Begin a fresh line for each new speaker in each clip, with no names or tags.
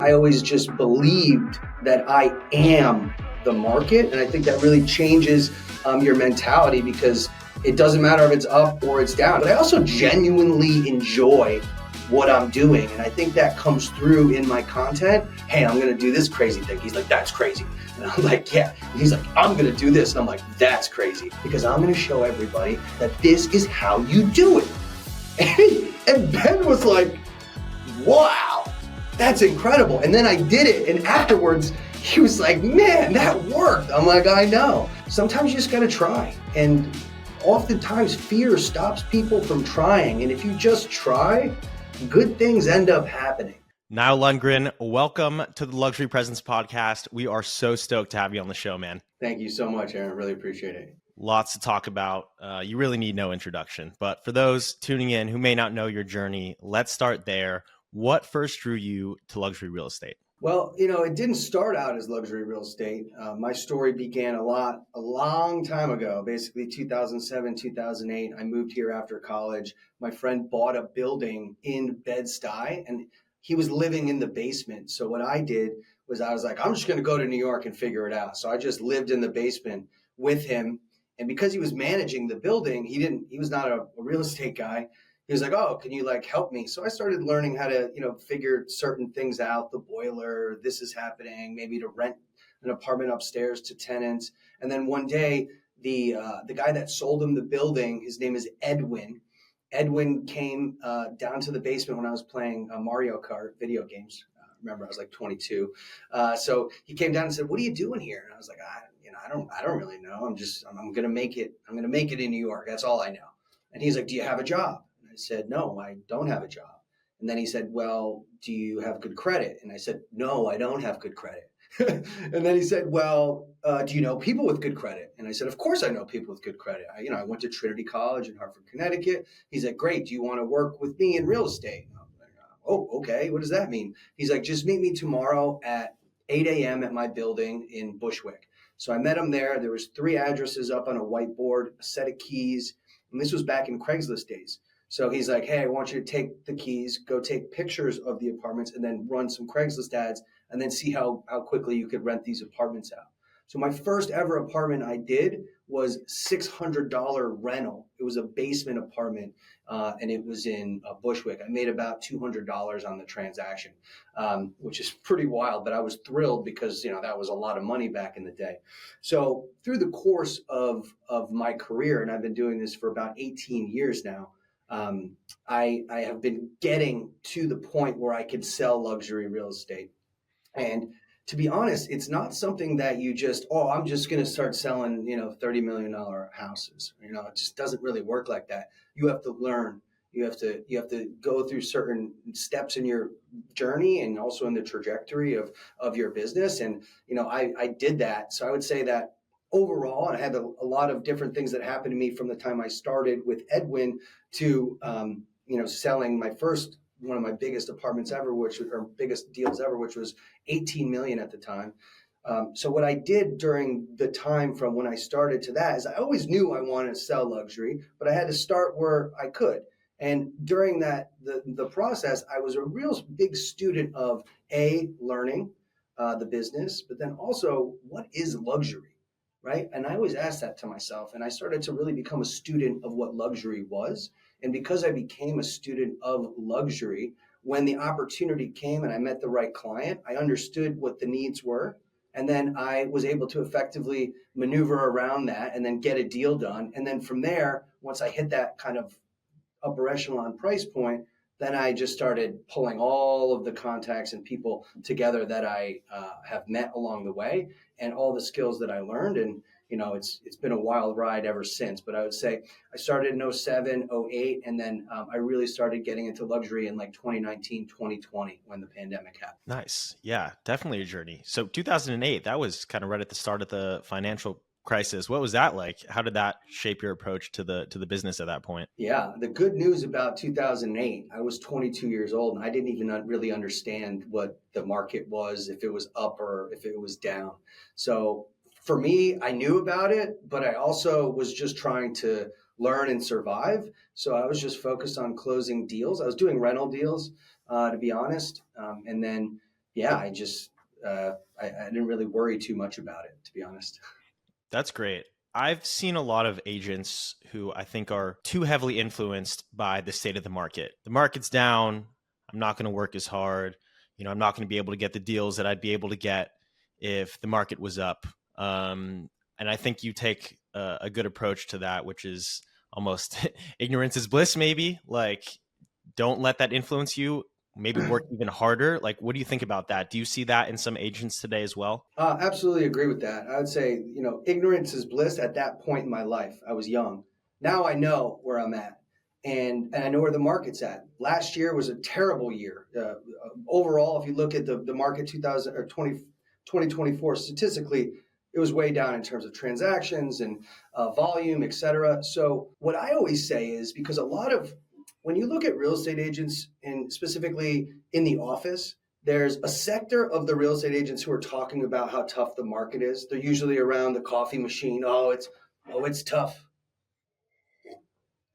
I always just believed that I am the market. And I think that really changes your mentality, because it doesn't matter if it's up or it's down. But I also genuinely enjoy what I'm doing. And I think that comes through in my content. Hey, I'm going to do this crazy thing. He's like, that's crazy. And I'm like, yeah. And he's like, I'm going to do this. And I'm like, that's crazy, because I'm going to show everybody that this is how you do it. And Ben was like, wow, that's incredible. And then I did it. And afterwards, he was like, man, that worked. I'm like, I know. Sometimes you just got to try. And oftentimes fear stops people from trying. And if you just try, good things end up happening.
Nile Lundgren, welcome to the Luxury Presence Podcast. We are so stoked to have you on the show, man.
Thank you so much, Aaron. Really appreciate it.
Lots to talk about. You really need no introduction. But for those tuning in who may not know your journey, let's start there. What first drew you to luxury real estate?
Well, it didn't start out as luxury real estate. My story began a long time ago, basically 2007, 2008. I moved here after college. My friend bought a building in Bed-Stuy, and he was living in the basement. So what I did was I was like, I'm just going to go to New York and figure it out. So I just lived in the basement with him. And because he was managing the building, he was not a real estate guy. He was like, oh, can you help me? So I started learning how to, figure certain things out, the boiler, this is happening, maybe to rent an apartment upstairs to tenants. And then one day, the guy that sold him the building, his name is Edwin. Edwin came down to the basement when I was playing Mario Kart video games. Remember, I was like 22. So he came down and said, what are you doing here? And I was like, I don't really know. I'm going to make it. I'm going to make it in New York. That's all I know. And he's like, do you have a job? I said, no, I don't have a job. And then he said, well, do you have good credit? And I said, no, I don't have good credit. And then he said, well, do you know people with good credit? And I said, of course I know people with good credit. I went to Trinity College in Hartford, Connecticut. He said, great. Do you want to work with me in real estate? And I was like, oh, okay. What does that mean? He's like, just meet me tomorrow at 8 a.m. at my building in Bushwick. So I met him there. There was 3 addresses up on a whiteboard, a set of keys. And this was back in Craigslist days. So he's like, hey, I want you to take the keys, go take pictures of the apartments, and then run some Craigslist ads, and then see how quickly you could rent these apartments out. So my first ever apartment I did was $600 rental. It was a basement apartment, and it was in Bushwick. I made about $200 on the transaction, which is pretty wild, but I was thrilled because, that was a lot of money back in the day. So through the course of my career, and I've been doing this for about 18 years now, I have been getting to the point where I could sell luxury real estate. And to be honest, it's not something that you just, I'm just going to start selling, $30 million houses. It just doesn't really work like that. You have to learn. You have to go through certain steps in your journey and also in the trajectory of your business. And, I did that. So I would say that overall, I had a lot of different things that happened to me from the time I started with Edwin to, selling my first, one of my biggest apartments ever, biggest deals ever, which was 18 million at the time. So what I did during the time from when I started to that is I always knew I wanted to sell luxury, but I had to start where I could. And during that, the process, I was a real big student of learning the business, but then also what is luxury? Right. And I always asked that to myself, and I started to really become a student of what luxury was. And because I became a student of luxury, when the opportunity came and I met the right client, I understood what the needs were. And then I was able to effectively maneuver around that and then get a deal done. And then from there, once I hit that kind of upper echelon price point, then I just started pulling all of the contacts and people together that I have met along the way and all the skills that I learned. And, it's been a wild ride ever since. But I would say I started in 07, 08, and then I really started getting into luxury in 2019, 2020 when the pandemic happened.
Nice. Yeah, definitely a journey. So 2008, that was kind of right at the start of the financial crisis. What was that like? How did that shape your approach to the business at that point?
Yeah, the good news about 2008, I was 22 years old and I didn't even really understand what the market was, if it was up or if it was down. So for me, I knew about it, but I also was just trying to learn and survive. So I was just focused on closing deals. I was doing rental deals, to be honest. And then yeah, I didn't really worry too much about it, to be honest.
That's great. I've seen a lot of agents who I think are too heavily influenced by the state of the market. The market's down. I'm not going to work as hard. I'm not going to be able to get the deals that I'd be able to get if the market was up. And I think you take a good approach to that, which is almost ignorance is bliss, maybe. Like, don't let that influence you. Maybe work even harder. Like, what do you think about that? Do you see that in some agents today as well?
Absolutely agree with that. I would say, ignorance is bliss at that point in my life. I was young. Now I know where I'm at, and I know where the market's at. Last year was a terrible year. Overall, if you look at the market 2000 or 2024 statistically, it was way down in terms of transactions and volume, et cetera. So what I always say is, because when you look at real estate agents, and specifically in the office, there's a sector of the real estate agents who are talking about how tough the market is. They're usually around the coffee machine. It's tough.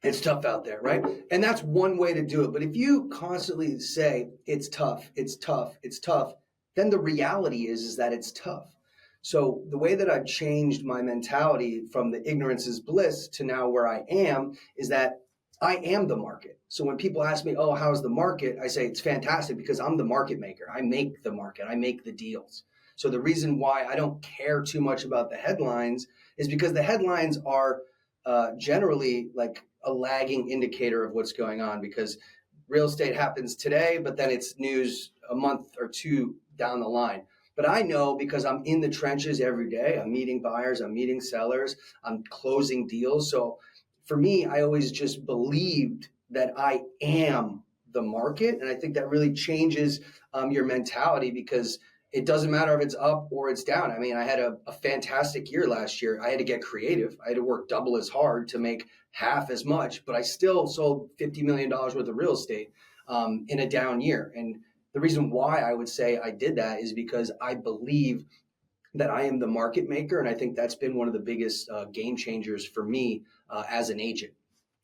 It's tough out there, right? And that's one way to do it. But if you constantly say it's tough, it's tough, it's tough, then the reality is that it's tough. So the way that I've changed my mentality from the ignorance is bliss to now where I am is that I am the market. So when people ask me, "Oh, how's the market?" I say it's fantastic because I'm the market maker. I make the market. I make the deals. So the reason why I don't care too much about the headlines is because the headlines are generally like a lagging indicator of what's going on, because real estate happens today, but then it's news a month or two down the line. But I know because I'm in the trenches every day. I'm meeting buyers, I'm meeting sellers, I'm closing deals. So for me, I always just believed that I am the market. And I think that really changes your mentality, because it doesn't matter if it's up or it's down. I mean, I had a fantastic year last year. I had to get creative. I had to work double as hard to make half as much, but I still sold $50 million worth of real estate in a down year. And the reason why I would say I did that is because I believe that I am the market maker. And I think that's been one of the biggest game changers for me as an agent.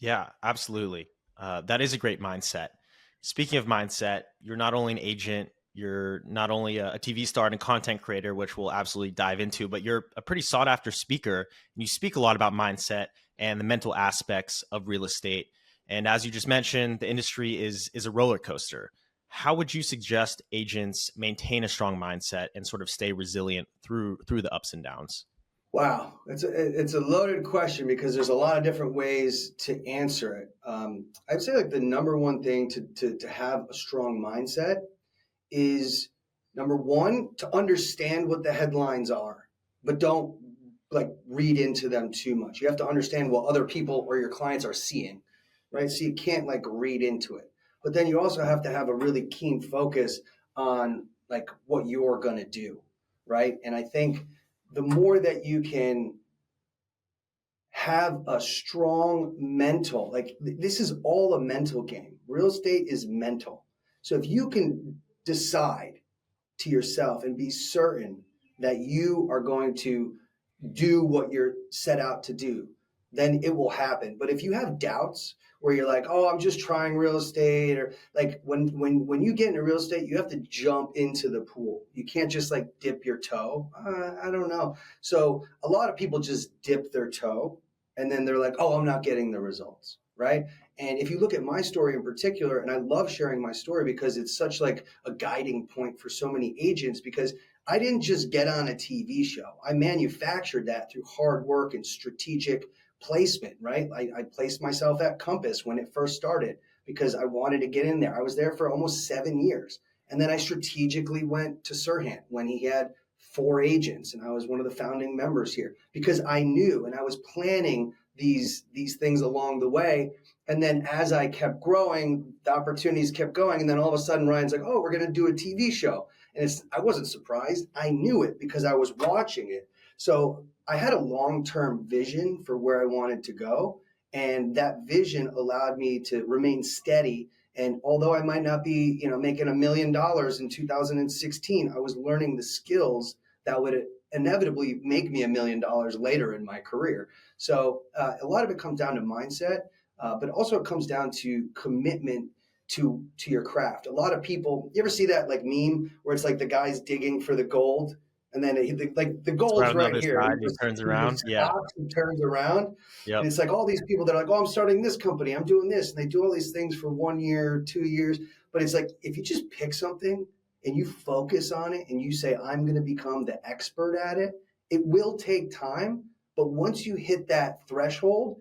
Yeah, absolutely. That is a great mindset. Speaking of mindset, you're not only an agent, you're not only a TV star and a content creator, which we'll absolutely dive into, but you're a pretty sought after speaker. And you speak a lot about mindset and the mental aspects of real estate. And as you just mentioned, the industry is a roller coaster. How would you suggest agents maintain a strong mindset and sort of stay resilient through the ups and downs?
Wow, it's a loaded question because there's a lot of different ways to answer it. I'd say like the number one thing to have a strong mindset is, number one, to understand what the headlines are, but don't like read into them too much. You have to understand what other people or your clients are seeing, right? So you can't like read into it. But then you also have to have a really keen focus on like what you're going to do, right? And I think the more that you can have a strong mental, like this is all a mental game. Real estate is mental. So if you can decide to yourself and be certain that you are going to do what you're set out to do, then it will happen. But if you have doubts where you're like, "Oh, I'm just trying real estate," or like when you get into real estate, you have to jump into the pool. You can't just like dip your toe. I don't know. So a lot of people just dip their toe and then they're like, "Oh, I'm not getting the results." Right. And if you look at my story in particular, and I love sharing my story because it's such like a guiding point for so many agents, because I didn't just get on a TV show. I manufactured that through hard work and strategic placement, right? I placed myself at Compass when it first started because I wanted to get in there. I was there for almost 7 years. And then I strategically went to Serhant when he had 4 agents, and I was one of the founding members here because I knew and I was planning these things along the way. And then as I kept growing, the opportunities kept going. And then all of a sudden, Ryan's like, "Oh, we're going to do a TV show." And I wasn't surprised. I knew it because I was watching it. So I had a long-term vision for where I wanted to go. And that vision allowed me to remain steady. And although I might not be, making $1 million in 2016, I was learning the skills that would inevitably make me $1 million later in my career. So a lot of it comes down to mindset, but also it comes down to commitment to your craft. A lot of people, you ever see that like meme where it's like the guy's digging for the gold and then like the
It's right
gold's
on the
right
other
here.
side. He turns
He
around.
just
Yeah.
stops and turns around. And
Yep.
it's like all these people that are like, oh, I'm starting this company, I'm doing this. And they do all these things for 1 year, 2 years. But it's like, if you just pick something and you focus on it and you say, I'm going to become the expert at it, it will take time. But once you hit that threshold,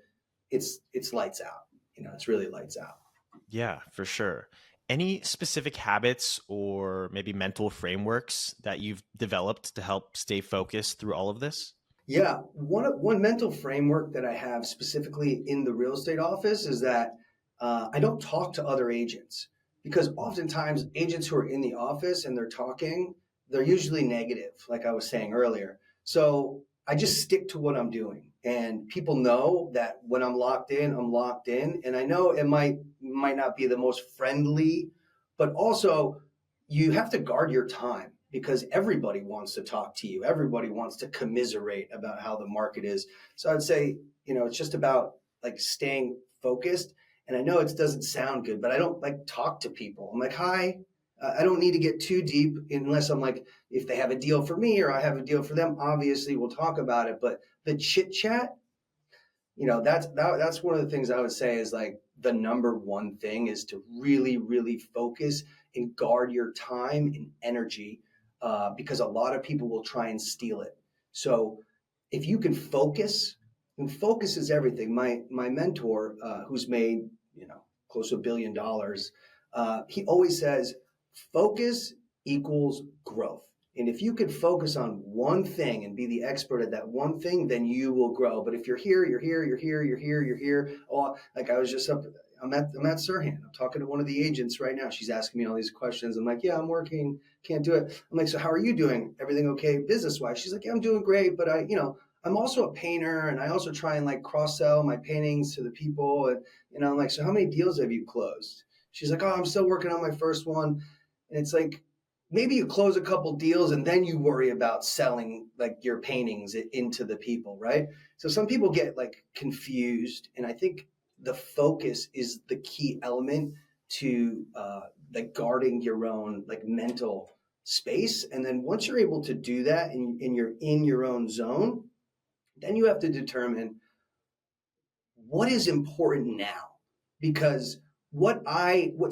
it's lights out. It's really lights out.
Yeah, for sure. Any specific habits or maybe mental frameworks that you've developed to help stay focused through all of this?
Yeah, one mental framework that I have specifically in the real estate office is that I don't talk to other agents because oftentimes agents who are in the office and they're talking, they're usually negative, like I was saying earlier. So I just stick to what I'm doing, and people know that when I'm locked in, I'm locked in, and I know it might not be the most friendly, but also you have to guard your time because everybody wants to talk to you. Everybody wants to commiserate about how the market is. So I'd say, it's just about like staying focused. And I know it doesn't sound good, but I don't like talk to people. I'm like, hi. I don't need to get too deep unless I'm like, if they have a deal for me or I have a deal for them, obviously we'll talk about it. But the chit chat, that's one of the things I would say is like the number one thing is to really, really focus and guard your time and energy because a lot of people will try and steal it. So if you can focus, and focus is everything. My mentor, who's made close to $1 billion, he always says, focus equals growth. And if you could focus on one thing and be the expert at that one thing, then you will grow. But if you're here, you're here, you're here, you're here, you're here. Oh, like I was just up, I'm at Serhant. I'm talking to one of the agents right now. She's asking me all these questions. I'm like, yeah, I'm working, can't do it. I'm like, so how are you doing? Everything okay business wise? She's like, yeah, I'm doing great. But I'm also a painter and I also try and like cross sell my paintings to the people. And I'm like, so how many deals have you closed? She's like, oh, I'm still working on my first one. And it's like, maybe you close a couple deals and then you worry about selling like your paintings into the people, right? So some people get like confused, and I think the focus is the key element to like guarding your own like mental space. And then once you're able to do that and you're in your own zone, then you have to determine what is important now. Because what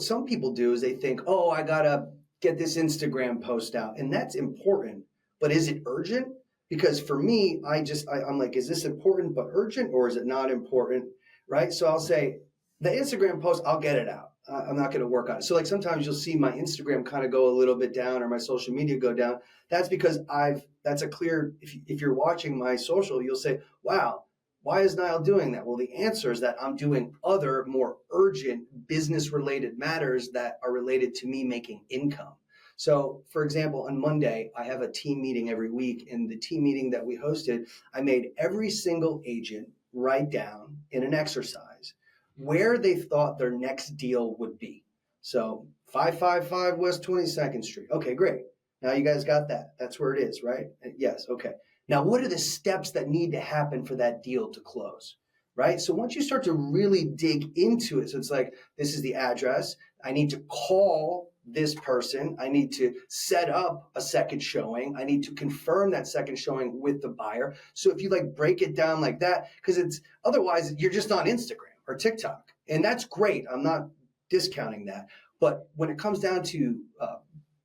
some people do is they think, oh, I gotta get this Instagram post out, and that's important, but is it urgent? Because for me, I'm like, is this important but urgent, or is it not important? Right? So I'll say the Instagram post, I'll get it out. I'm not going to work on it. So like sometimes you'll see my Instagram kind of go a little bit down or my social media go down. That's because that's a clear, if you're watching my social, you'll say, wow, why is Nile doing that? Well, the answer is that I'm doing other more urgent business related matters that are related to me making income. So, for example, on Monday, I have a team meeting every week. And the team meeting that we hosted, I made every single agent write down in an exercise where they thought their next deal would be. So 555 West 22nd Street. Okay, great. Now you guys got that. That's where it is, right? Yes. Okay. Now, what are the steps that need to happen for that deal to close? Right? So once you start to really dig into it, so it's like, this is the address. I need to call this person. I need to set up a second showing. I need to confirm that second showing with the buyer. So if you like break it down like that, because it's otherwise you're just on Instagram or TikTok, and that's great. I'm not discounting that. But when it comes down to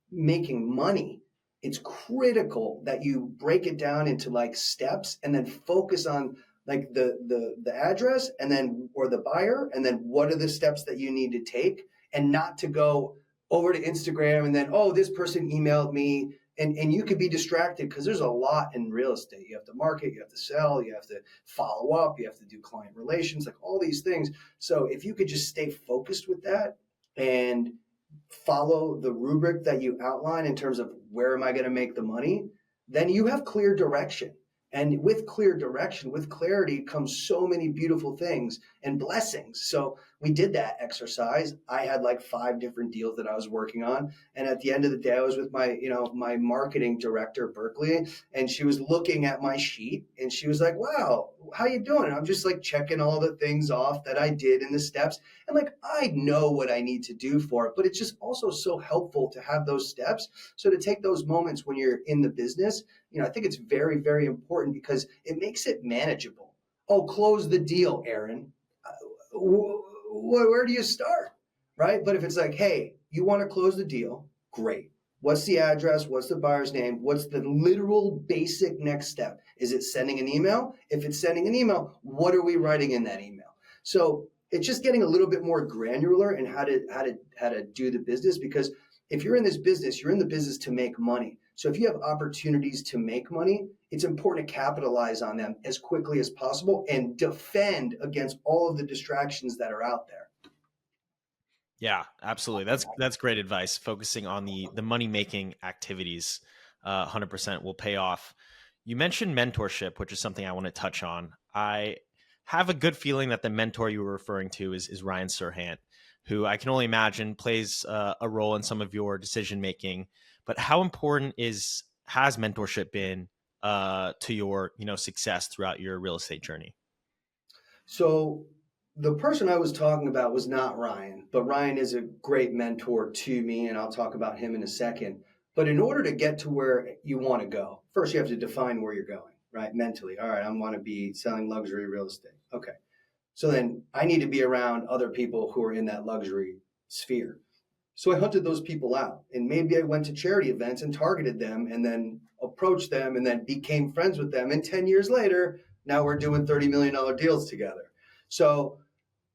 making money, it's critical that you break it down into like steps and then focus on like the address and then or the buyer, and then what are the steps that you need to take, and not to go over to Instagram and then, oh, this person emailed me, and you could be distracted because there's a lot in real estate. You have to market, you have to sell, you have to follow up, you have to do client relations, like all these things. So if you could just stay focused with that and follow the rubric that you outline in terms of where am I going to make the money, then you have clear direction. And with clear direction, with clarity comes so many beautiful things and blessings. So we did that exercise. I had like 5 different deals that I was working on. And at the end of the day, I was with my marketing director at Berkeley, and she was looking at my sheet and she was like, wow, how you doing? And I'm just like checking all the things off that I did in the steps. And like, I know what I need to do for it, but it's just also so helpful to have those steps. So to take those moments when you're in the business, I think it's very, very important because it makes it manageable. Oh, close the deal, Aaron. Where do you start? Right? But if it's like, hey, you want to close the deal, great. What's the address? What's the buyer's name? What's the literal basic next step? Is it sending an email? If it's sending an email, what are we writing in that email? So it's just getting a little bit more granular in how to do the business, because if you're in this business, you're in the business to make money. So if you have opportunities to make money, it's important to capitalize on them as quickly as possible and defend against all of the distractions that are out there.
Yeah, absolutely. That's great advice. Focusing on the money making activities, 100% will pay off. You mentioned mentorship, which is something I want to touch on. I have a good feeling that the mentor you were referring to is Ryan Serhant, who I can only imagine plays a role in some of your decision making. But how important has mentorship been to your success throughout your real estate journey?
So the person I was talking about was not Ryan, but Ryan is a great mentor to me, and I'll talk about him in a second. But in order to get to where you want to go, first you have to define where you're going, right? Mentally. All right, I want to be selling luxury real estate. Okay. So then I need to be around other people who are in that luxury sphere. So I hunted those people out, and maybe I went to charity events and targeted them and then approached them and then became friends with them. And 10 years later, now we're doing $30 million deals together. So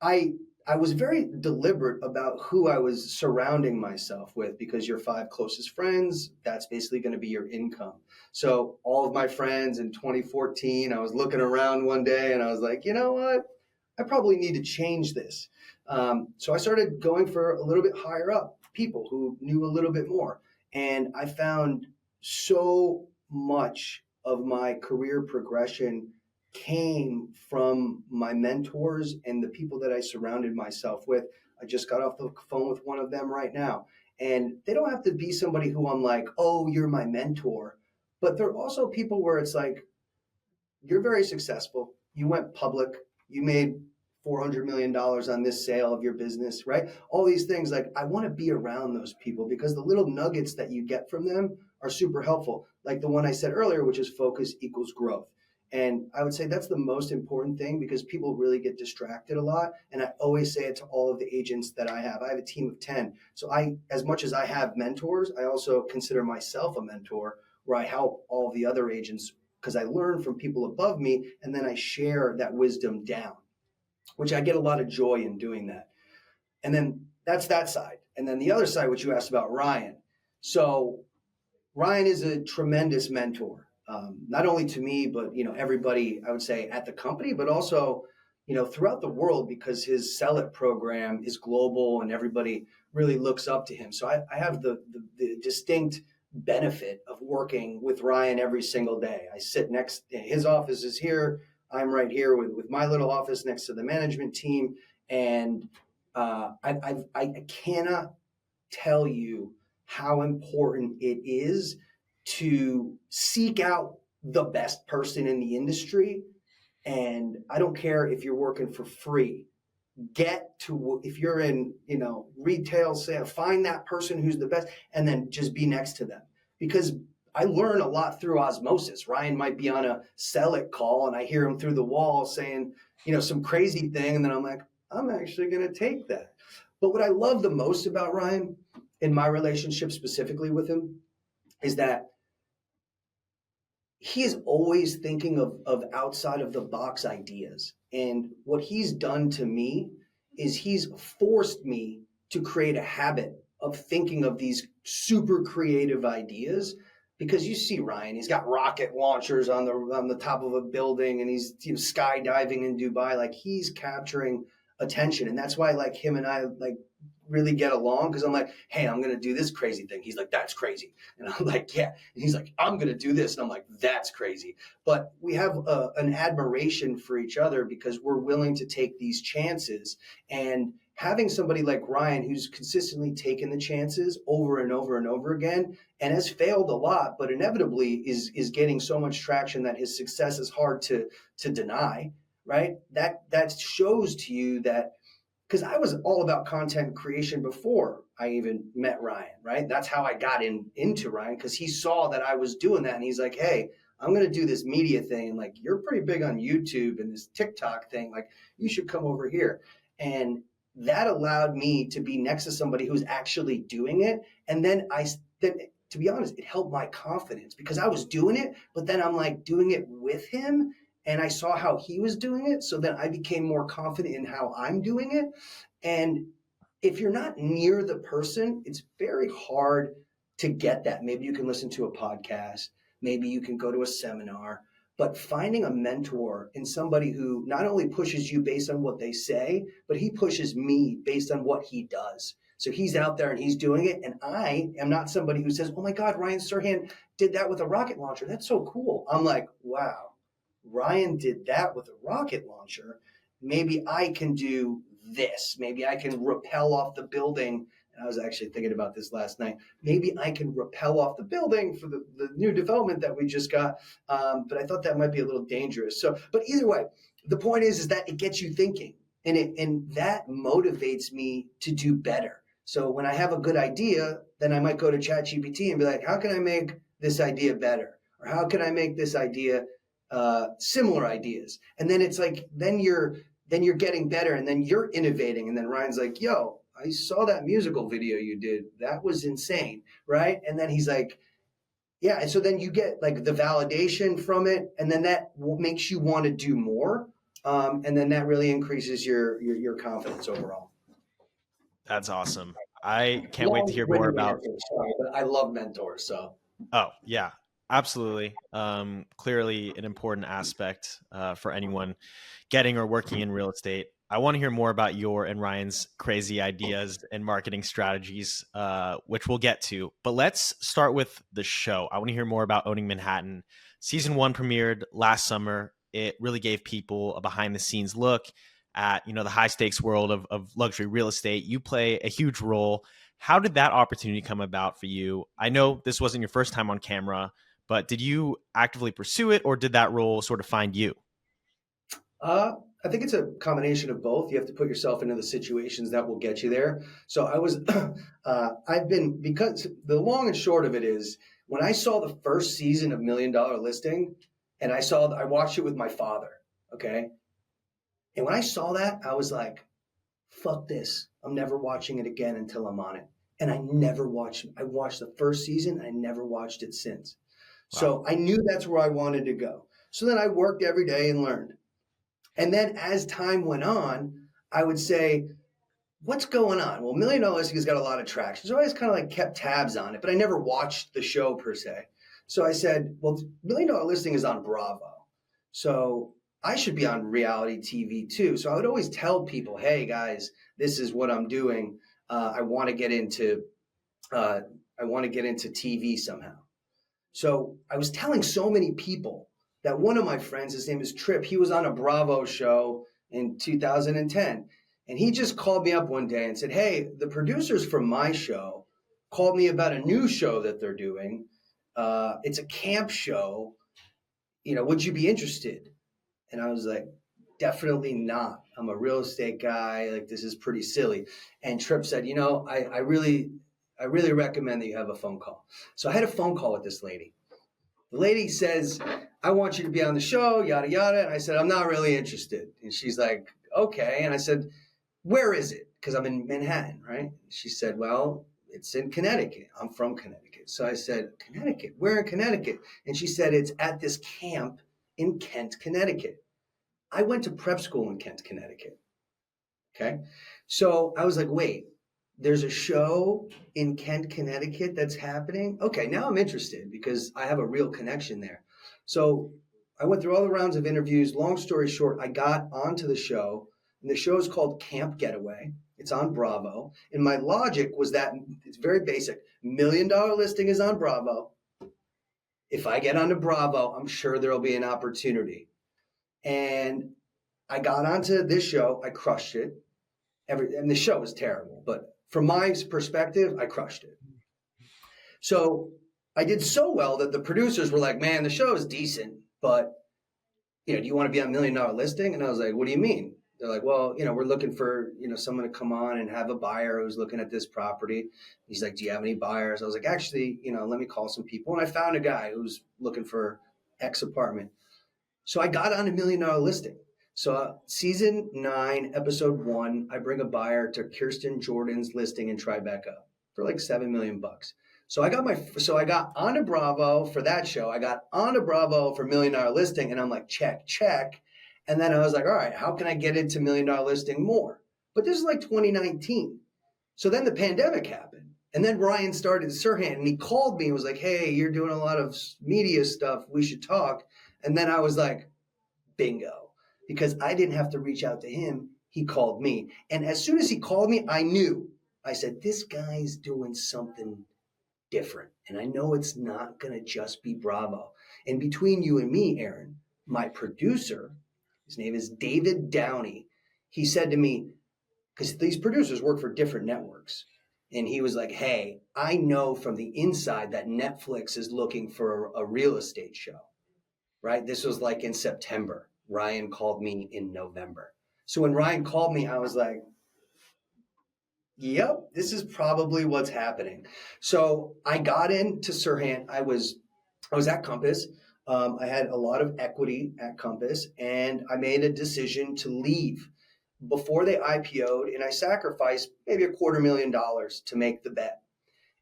I I was very deliberate about who I was surrounding myself with, because your 5 closest friends, that's basically going to be your income. So all of my friends in 2014, I was looking around one day and I was like, you know what? I probably need to change this. So I started going for a little bit higher up people who knew a little bit more. And I found so much of my career progression came from my mentors and the people that I surrounded myself with. I just got off the phone with one of them right now. And they don't have to be somebody who I'm like, oh, you're my mentor. But they're also people where it's like, you're very successful. You went public. You made $400 million on this sale of your business, right? All these things, like, I want to be around those people because the little nuggets that you get from them are super helpful. Like the one I said earlier, which is focus equals growth. And I would say that's the most important thing, because people really get distracted a lot. And I always say it to all of the agents that I have. I have a team of 10. So as much as I have mentors, I also consider myself a mentor, where I help all of the other agents, because I learn from people above me and then I share that wisdom down, which I get a lot of joy in doing that. And then that's that side. And then the other side, which you asked about, Ryan. So Ryan is a tremendous mentor, not only to me, but everybody, I would say, at the company, but also throughout the world, because his Sell It program is global and everybody really looks up to him. So I have the distinct benefit of working with Ryan every single day. I sit next, his office is here. I'm right here with my little office next to the management team. And I cannot tell you how important it is to seek out the best person in the industry. And I don't care if you're working for free. If you're in, retail sales, find that person who's the best and then just be next to them. Because I learn a lot through osmosis. Ryan might be on a Sell It call and I hear him through the wall saying, some crazy thing. And then I'm like, I'm actually going to take that. But what I love the most about Ryan, in my relationship specifically with him, is that he is always thinking of outside of the box ideas. And what he's done to me is he's forced me to create a habit of thinking of these super creative ideas. Because you see Ryan, he's got rocket launchers on the top of a building, and he's skydiving in Dubai. Like, he's capturing attention. And that's why, like, him and I really get along, because I'm like, hey, I'm going to do this crazy thing. He's like, that's crazy. And I'm like, yeah. And he's like, I'm going to do this. And I'm like, that's crazy. But we have an admiration for each other because we're willing to take these chances. And having somebody like Ryan who's consistently taken the chances over and over and over again and has failed a lot, but inevitably is getting so much traction that his success is hard to deny, right? That shows to you that, because I was all about content creation before I even met Ryan, right? That's how I got into Ryan, because he saw that I was doing that and he's like, hey, I'm going to do this media thing. And like, you're pretty big on YouTube and this TikTok thing. Like, you should come over here. And that allowed me to be next to somebody who's actually doing it. And then to be honest, it helped my confidence because I was doing it, but then I'm like doing it with him and I saw how he was doing it. So then I became more confident in how I'm doing it. And if you're not near the person, it's very hard to get that. Maybe you can listen to a podcast, maybe you can go to a seminar, but finding a mentor and somebody who not only pushes you based on what they say, but he pushes me based on what he does. So he's out there and he's doing it. And I am not somebody who says, oh my God, Ryan Serhant did that with a rocket launcher. That's so cool. I'm like, wow, Ryan did that with a rocket launcher. Maybe I can do this. Maybe I can rappel off the building. And I was actually thinking about this last night. Maybe I can rappel off the building for the new development that we just got. But I thought that might be a little dangerous. So, but either way, the point is that it gets you thinking, and that motivates me to do better. So when I have a good idea, then I might go to ChatGPT and be like, how can I make this idea better? Or how can I make this idea similar ideas? And then it's like, then you're getting better and then you're innovating. And then Ryan's like, yo, I saw that musical video you did. That was insane, right? And then he's like, yeah. And so then you get like the validation from it. And then that makes you want to do more. And then that really increases your confidence overall.
That's awesome. I can't wait to hear more about.
Sorry, but I love mentors. So.
Oh yeah, absolutely. Clearly an important aspect for anyone getting or working in real estate. I want to hear more about your and Ryan's crazy ideas and marketing strategies, which we'll get to. But let's start with the show. I want to hear more about Owning Manhattan. Season 1 premiered last summer. It really gave people a behind the scenes look at, the high stakes world of luxury real estate. You play a huge role. How did that opportunity come about for you? I know this wasn't your first time on camera, but did you actively pursue it or did that role sort of find you?
I think it's a combination of both. You have to put yourself into the situations that will get you there. So I was, because the long and short of it is when I saw the first season of $1 Million Listing and I watched it with my father. Okay. And when I saw that, I was like, fuck this. I'm never watching it again until I'm on it. And I watched the first season. I never watched it since. Wow. So I knew that's where I wanted to go. So then I worked every day and learned. And then as time went on, I would say, what's going on? Well, $1 Million Listing has got a lot of traction. So I always kind of like kept tabs on it, but I never watched the show per se. So I said, well, $1 Million Listing is on Bravo. So I should be on reality TV too. So I would always tell people, hey guys, this is what I'm doing. I want to get into TV somehow. So I was telling so many people that one of my friends, his name is Trip, he was on a Bravo show in 2010. And he just called me up one day and said, hey, the producers from my show called me about a new show that they're doing. It's a camp show. Would you be interested? And I was like, definitely not. I'm a real estate guy. Like, this is pretty silly. And Trip said, I really recommend that you have a phone call. So I had a phone call with this lady. The lady says, I want you to be on the show, yada, yada. And I said, I'm not really interested. And she's like, okay. And I said, where is it? Because I'm in Manhattan, right? She said, well, it's in Connecticut. I'm from Connecticut. So I said, Connecticut? Where in Connecticut? And she said, it's at this camp in Kent, Connecticut. I went to prep school in Kent, Connecticut. Okay. So I was like, wait, there's a show in Kent, Connecticut that's happening. Okay. Now I'm interested because I have a real connection there. So I went through all the rounds of interviews. Long story short, I got onto the show, and the show is called Camp Getaway. It's on Bravo. And my logic was that it's very basic. $1 Million Listing is on Bravo. If I get onto Bravo, I'm sure there'll be an opportunity. And I got onto this show. I crushed it. and the show was terrible, but from my perspective, I crushed it. So I did so well that the producers were like, man, the show is decent, but do you want to be on $1 Million Listing? And I was like, what do you mean? They're like, well, we're looking for, someone to come on and have a buyer who's looking at this property. He's like, do you have any buyers? I was like, actually, let me call some people. And I found a guy who's looking for X apartment. So I got on $1 Million Listing. So season 9, episode 1, I bring a buyer to Kirsten Jordan's listing in Tribeca for like $7 million. So I got onto Bravo for that show. I got onto Bravo for $1 Million Listing, and I'm like, check. And then I was like, all right, how can I get into $1 Million Listing more? But this is like 2019. So then the pandemic happened. And then Ryan started Serhant, and he called me and was like, hey, you're doing a lot of media stuff. We should talk. And then I was like, bingo. Because I didn't have to reach out to him. He called me. And as soon as he called me, I said, this guy's doing something different. And I know it's not going to just be Bravo. And between you and me, Aaron, my producer, his name is David Downey. He said to me, because these producers work for different networks. And he was like, hey, I know from the inside that Netflix is looking for a real estate show, right? This was like in September. Ryan called me in November. So when Ryan called me, I was like, yep, this is probably what's happening. So I got into Serhant. I was at Compass. I had a lot of equity at Compass, and I made a decision to leave before they IPO'd, and I sacrificed maybe $250,000 to make the bet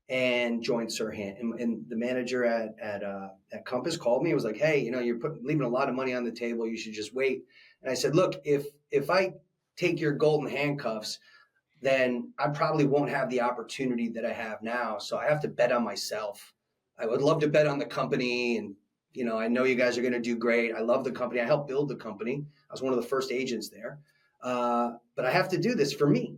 and joined Serhant. And the manager at Compass called me and was like, hey, you're leaving a lot of money on the table. You should just wait. And I said, look, if I take your golden handcuffs, then I probably won't have the opportunity that I have now. So I have to bet on myself. I would love to bet on the company. And, I know you guys are going to do great. I love the company. I helped build the company. I was one of the first agents there. But I have to do this for me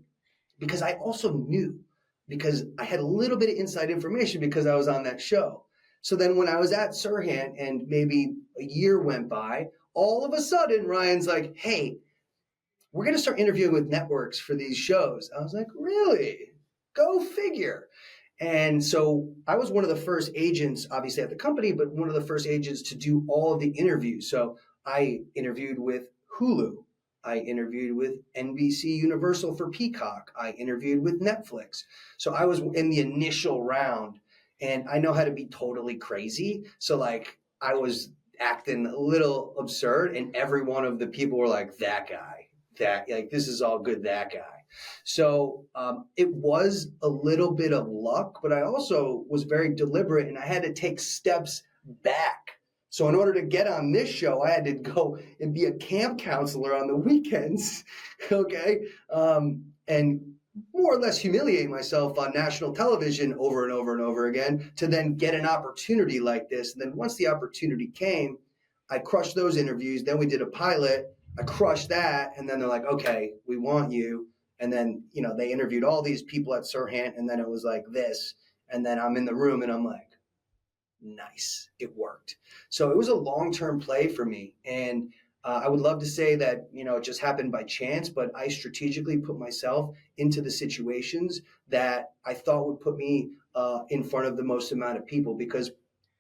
because I also knew, because I had a little bit of inside information because I was on that show. So then when I was at Serhant and maybe a year went by, all of a sudden Ryan's like, hey, we're going to start interviewing with networks for these shows. I was like, really? Go figure. And so I was one of the first agents, obviously at the company, but one of the first agents to do all of the interviews. So I interviewed with Hulu. I interviewed with NBC Universal for Peacock. I interviewed with Netflix. So I was in the initial round, and I know how to be totally crazy. So like I was acting a little absurd, and every one of the people were like, that guy. That, like, this is all good, that guy. So it was a little bit of luck, but I also was very deliberate, and I had to take steps back. So in order to get on this show, I had to go and be a camp counselor on the weekends, okay? And more or less humiliate myself on national television over and over and over again to then get an opportunity like this. And then once the opportunity came, I crushed those interviews. Then we did a pilot. I crushed that, and then they're like, okay, we want you. And then, they interviewed all these people at Serhant, and then it was like this. And then I'm in the room, and I'm like, nice, it worked. So it was a long-term play for me. And I would love to say that, it just happened by chance, but I strategically put myself into the situations that I thought would put me in front of the most amount of people. Because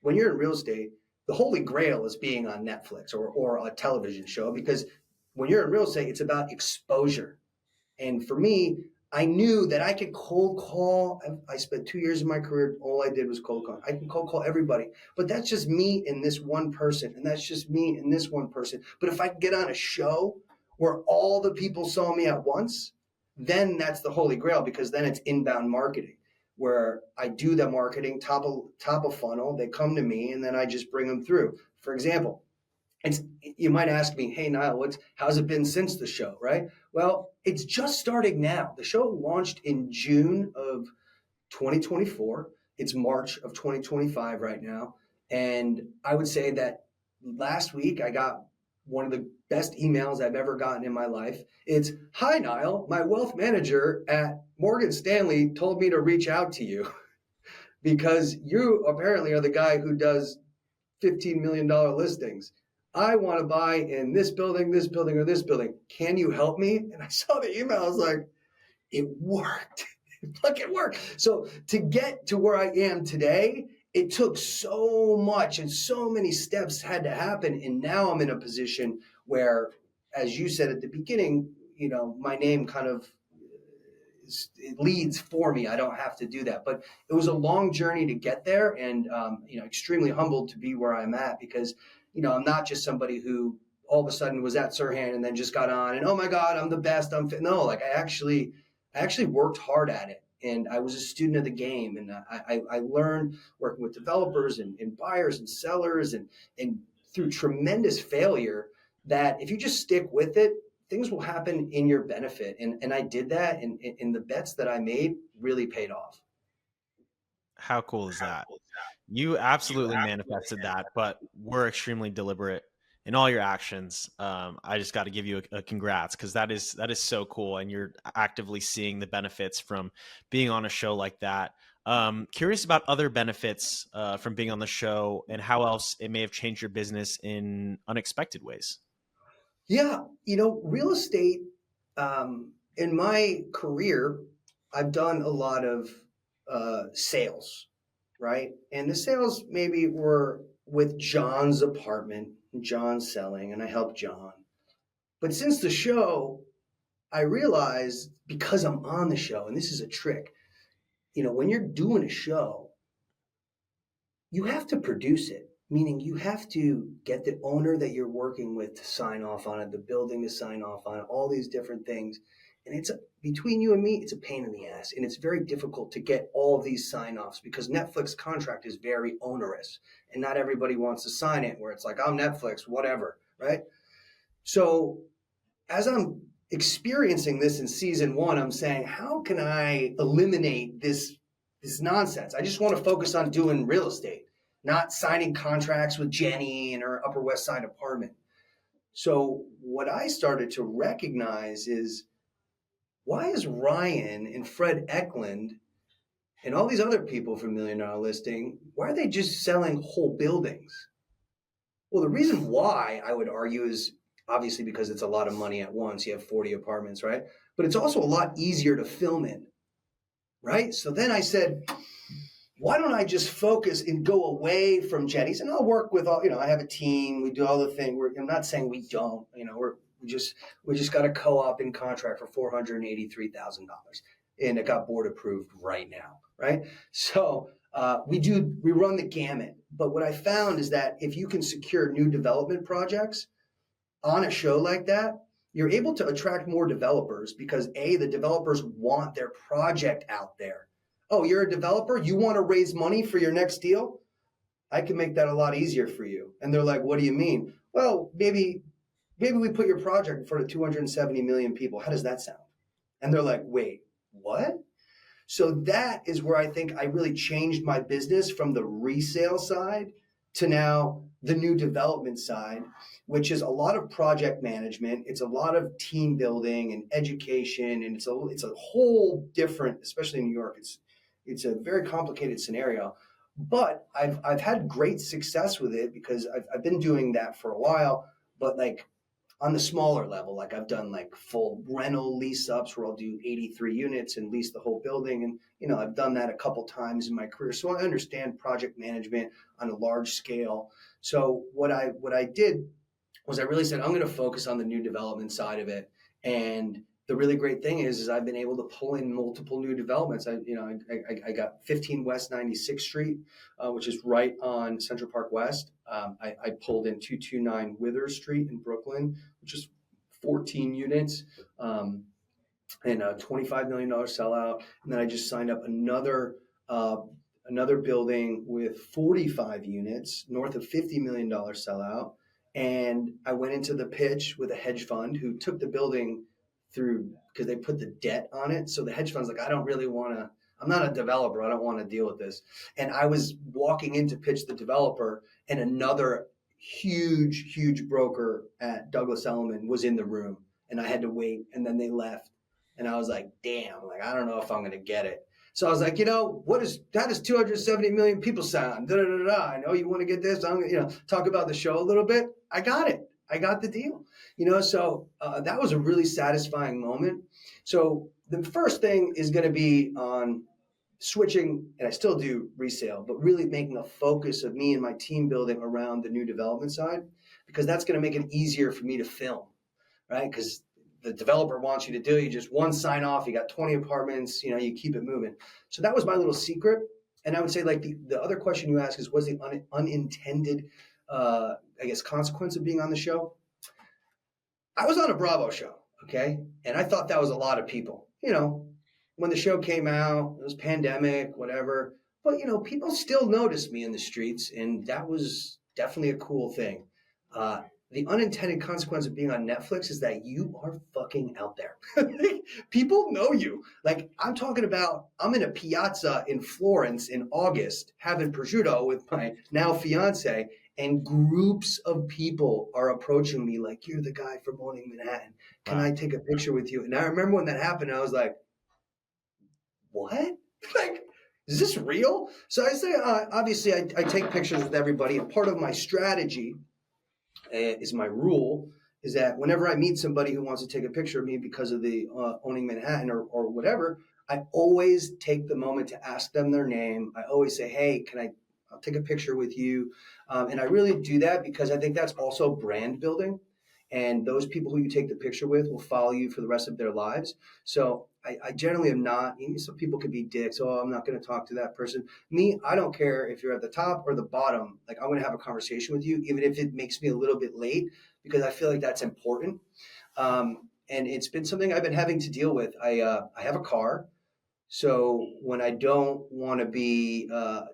when you're in real estate, the holy grail is being on Netflix or a television show, because when you're in real estate, it's about exposure. And for me, I knew that I could cold call. I spent 2 years of my career, all I did was cold call. I can cold call everybody, but that's just me and this one person, and that's just me and this one person. But if I could get on a show where all the people saw me at once, then that's the holy grail, because then it's inbound marketing, where I do the marketing, top of funnel, they come to me, and then I just bring them through. For example, you might ask me, hey, Nile, how's it been since the show, right? Well, it's just starting now. The show launched in June of 2024. It's March of 2025 right now. And I would say that last week I got one of the best emails I've ever gotten in my life. It's, hi, Nile, my wealth manager at Morgan Stanley told me to reach out to you because you apparently are the guy who does $15 million listings. I want to buy in this building, or this building. Can you help me? And I saw the email. I was like, it worked. It fucking worked. So to get to where I am today, it took so much and so many steps had to happen. And now I'm in a position where, as you said at the beginning, my name kind of it leads for me. I don't have to do that, but it was a long journey to get there, and extremely humbled to be where I'm at because I'm not just somebody who all of a sudden was at Serhant and then just got on and oh my god I'm the best. I'm fit. No, like I actually worked hard at it, and I was a student of the game, and I learned working with developers and buyers and sellers and through tremendous failure that if you just stick with it, things will happen in your benefit. And I did that, and the bets that I made really paid off.
How cool is that? You absolutely manifested that, but were extremely deliberate in all your actions. I just got to give you a congrats because that is so cool, and you're actively seeing the benefits from being on a show like that. Curious about other benefits from being on the show and how else it may have changed your business in unexpected ways.
Yeah, real estate, in my career, I've done a lot of sales, right? And the sales maybe were with John's apartment, John selling, and I helped John. But since the show, I realized because I'm on the show, and this is a trick, when you're doing a show, you have to produce it, meaning you have to get the owner that you're working with to sign off on it, the building to sign off on it, all these different things. And between you and me, it's a pain in the ass. And it's very difficult to get all of these sign offs because Netflix contract is very onerous and not everybody wants to sign it where it's like, I'm Netflix, whatever, right? So as I'm experiencing this in season one, I'm saying, how can I eliminate this nonsense? I just want to focus on doing real estate, not signing contracts with Jenny and her Upper West Side apartment. So what I started to recognize is, why is Ryan and Fred Eklund and all these other people from Million Dollar Listing, why are they just selling whole buildings? Well, the reason why I would argue is obviously because it's a lot of money at once. You have 40 apartments, right? But it's also a lot easier to film in, right? So then I said, why don't I just focus and go away from Jenny's, and I'll work with all, I have a team, we do all the thing. I'm not saying we don't, we just got a co-op in contract for $483,000 and it got board approved right now, right? So we run the gamut. But what I found is that if you can secure new development projects on a show like that, you're able to attract more developers because the developers want their project out there. Oh, you're a developer? You want to raise money for your next deal? I can make that a lot easier for you. And they're like, what do you mean? Well, maybe we put your project in front of 270 million people. How does that sound? And they're like, wait, what? So that is where I think I really changed my business from the resale side to now the new development side, which is a lot of project management. It's a lot of team building and education. And it's a whole different, especially in New York, it's a very complicated scenario. But I've had great success with it because I've been doing that for a while, but like on the smaller level, like I've done like full rental lease ups where I'll do 83 units and lease the whole building. And, I've done that a couple times in my career. So I understand project management on a large scale. So what I did was I really said, I'm going to focus on the new development side of it. And the really great thing is I've been able to pull in multiple new developments. I got 15 West 96th Street, which is right on Central Park West. I pulled in 229 Withers Street in Brooklyn, which is 14 units and a $25 million sellout. And then I just signed up another building with 45 units, north of $50 million sellout. And I went into the pitch with a hedge fund who took the building through because they put the debt on it. So the hedge fund's like, I'm not a developer. I don't want to deal with this. And I was walking in to pitch the developer, and another huge broker at Douglas Elliman was in the room, and I had to wait, and then they left. And I was like, damn, like, I don't know if I'm going to get it. So I was like, how does 270 million people sound? Da, da, da, da. I know you want to get this. I'm going to, talk about the show a little bit. I got it. I got the deal. So that was a really satisfying moment. So the first thing is going to be on switching, and I still do resale, but really making a focus of me and my team building around the new development side, because that's going to make it easier for me to film, right? Because the developer wants you to do, you just one sign off, you got 20 apartments, you keep it moving. So that was my little secret. And I would say, like, the other question you ask is, was the unintended, I guess, consequence of being on the show? I was on a Bravo show, okay? And I thought that was a lot of people. When the show came out, it was pandemic, whatever. But, people still noticed me in the streets, and that was definitely a cool thing. The unintended consequence of being on Netflix is that you are fucking out there. People know you. Like, I'm talking about, I'm in a piazza in Florence in August having prosciutto with my now fiance, and groups of people are approaching me like, you're the guy from Owning Manhattan. Can I take a picture with you? And I remember when that happened, I was like, what? Like, is this real? So I say, obviously, I take pictures with everybody. And part of my strategy is my rule is that whenever I meet somebody who wants to take a picture of me because of the Owning Manhattan or whatever, I always take the moment to ask them their name. I always say, hey, I'll take a picture with you. And I really do that because I think that's also brand building. And those people who you take the picture with will follow you for the rest of their lives. So I generally am not, some people could be dicks. Oh, I'm not going to talk to that person. Me, I don't care if you're at the top or the bottom. Like, I'm going to have a conversation with you, even if it makes me a little bit late, because I feel like that's important. And it's been something I've been having to deal with. I have a car. So when I don't want to be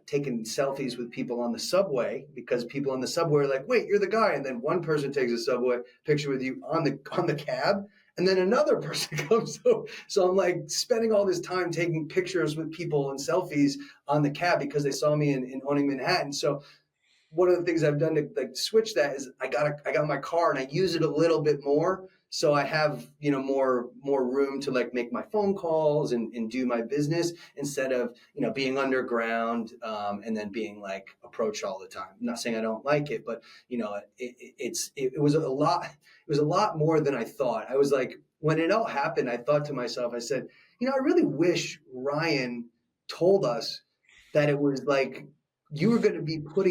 taking selfies with people on the subway, because people on the subway are like, wait, you're the guy. And then one person takes a subway picture with you on the cab. And then another person comes over. So I'm like spending all this time taking pictures with people and selfies on the cab because they saw me in Owning Manhattan. So one of the things I've done to like switch that is I got my car and I use it a little bit more. So I have, more room to like make my phone calls and do my business instead of, being underground and then being like approached all the time. I'm not saying I don't like it, but it was a lot more than I thought. I was like, when it all happened, I thought to myself, I said, I really wish Ryan told us that it was like, you were going to be put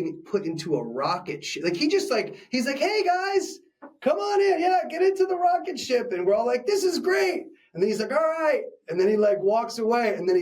into a rocket ship. Like he's like, hey guys, come on in. Yeah, get into the rocket ship. And we're all like, this is great. And then he's like, all right. And then he like walks away. And then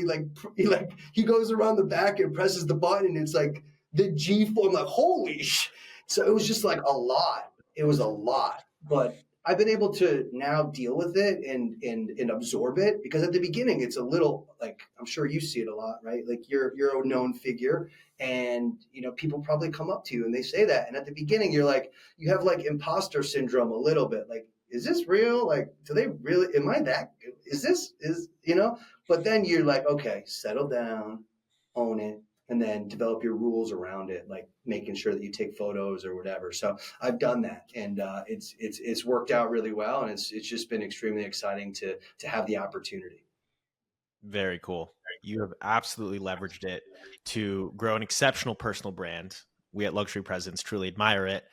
he goes around the back and presses the button. And it's like the G4. I'm like, holy sh. So it was just like a lot. It was a lot. But I've been able to now deal with it and absorb it, because at the beginning it's a little like, I'm sure you see it a lot, right? Like you're a known figure and people probably come up to you and they say that. And at the beginning you're like, you have like imposter syndrome a little bit. Like, is this real? Like, do they really, am I that, but then you're like, okay, settle down, own it, and then develop your rules around it, like making sure that you take photos or whatever. So I've done that, and it's worked out really well, and it's just been extremely exciting to have the opportunity.
Very cool. You have absolutely leveraged it to grow an exceptional personal brand. We at Luxury Presence truly admire it.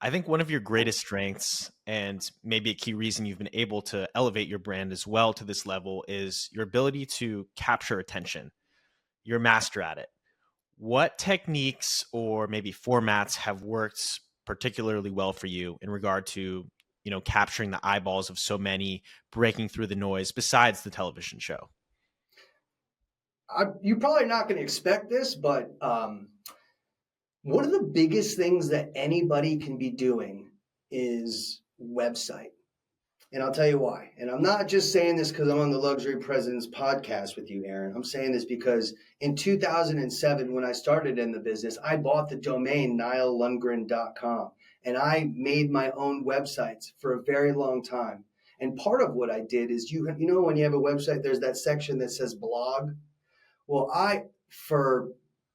I think one of your greatest strengths, and maybe a key reason you've been able to elevate your brand as well to this level, is your ability to capture attention. You're a master at it. What techniques or maybe formats have worked particularly well for you in regard to, capturing the eyeballs of so many, breaking through the noise besides the television show?
You're probably not going to expect this, but one of the biggest things that anybody can be doing is website. And I'll tell you why. And I'm not just saying this because I'm on the Luxury Presence podcast with you, Aaron. I'm saying this because in 2007, when I started in the business, I bought the domain nilelundgren.com. And I made my own websites for a very long time. And part of what I did is, when you have a website, there's that section that says blog. Well, for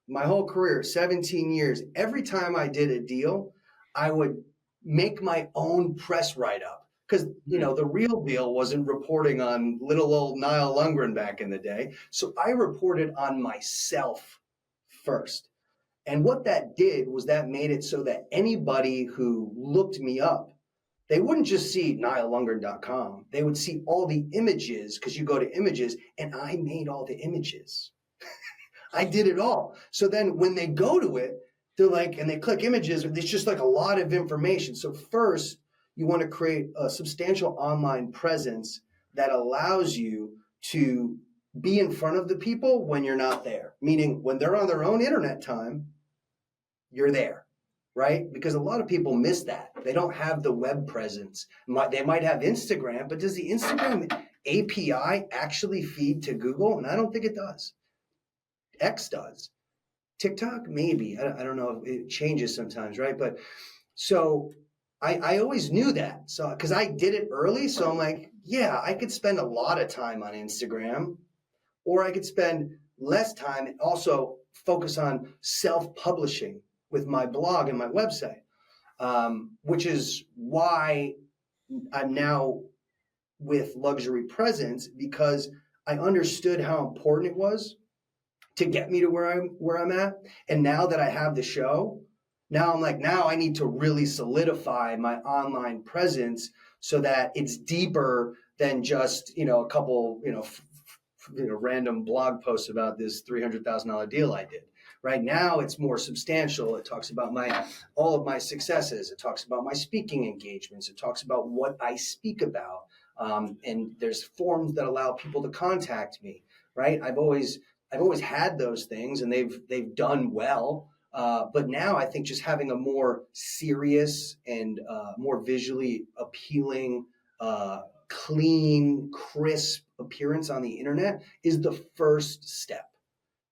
my whole career, 17 years, every time I did a deal, I would make my own press write-up. Because, the real deal wasn't reporting on little old Nile Lundgren back in the day. So I reported on myself first. And what that did was that made it so that anybody who looked me up they wouldn't just see NileLundgren.com. They would see all the images, because you go to images, and I made all the images. I did it all. So then when they go to it, they're like, and they click images, it's just like a lot of information. So first, you want to create a substantial online presence that allows you to be in front of the people when you're not there. Meaning when they're on their own internet time, you're there, right? Because a lot of people miss that. They don't have the web presence. They might have Instagram, but does the Instagram API actually feed to Google? And I don't think it does. X does. TikTok, maybe. I don't know. It changes sometimes, right? But so I always knew that. So because I did it early, so I'm like, yeah, I could spend a lot of time on Instagram, or I could spend less time and also focus on self-publishing with my blog and my website, which is why I'm now with Luxury Presence, because I understood how important it was to get me to where I'm at. And now that I have the show, now I'm like, now I need to really solidify my online presence so that it's deeper than just, a couple, random blog posts about this $300,000 deal I did. Right now, it's more substantial. It talks about all of my successes. It talks about my speaking engagements. It talks about what I speak about. And there's forms that allow people to contact me. Right? I've always had those things, and they've done well. But now I think just having a more serious and more visually appealing, clean, crisp appearance on the internet is the first step,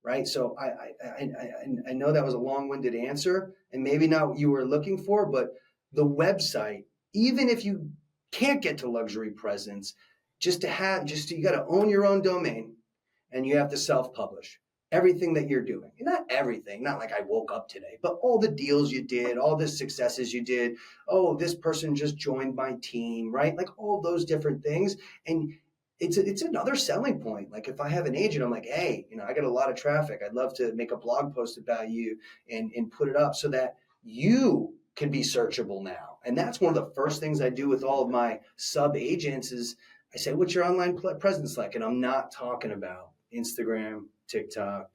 right? So I know that was a long-winded answer, and maybe not what you were looking for, but the website, even if you can't get to Luxury Presence, you got to own your own domain. And you have to self-publish everything that you're doing. And not everything, not like I woke up today, but all the deals you did, all the successes you did. Oh, this person just joined my team, right? Like all those different things. And it's another selling point. Like if I have an agent, I'm like, hey, I got a lot of traffic. I'd love to make a blog post about you and put it up so that you can be searchable now. And that's one of the first things I do with all of my sub agents is I say, what's your online presence like? And I'm not talking about Instagram, TikTok,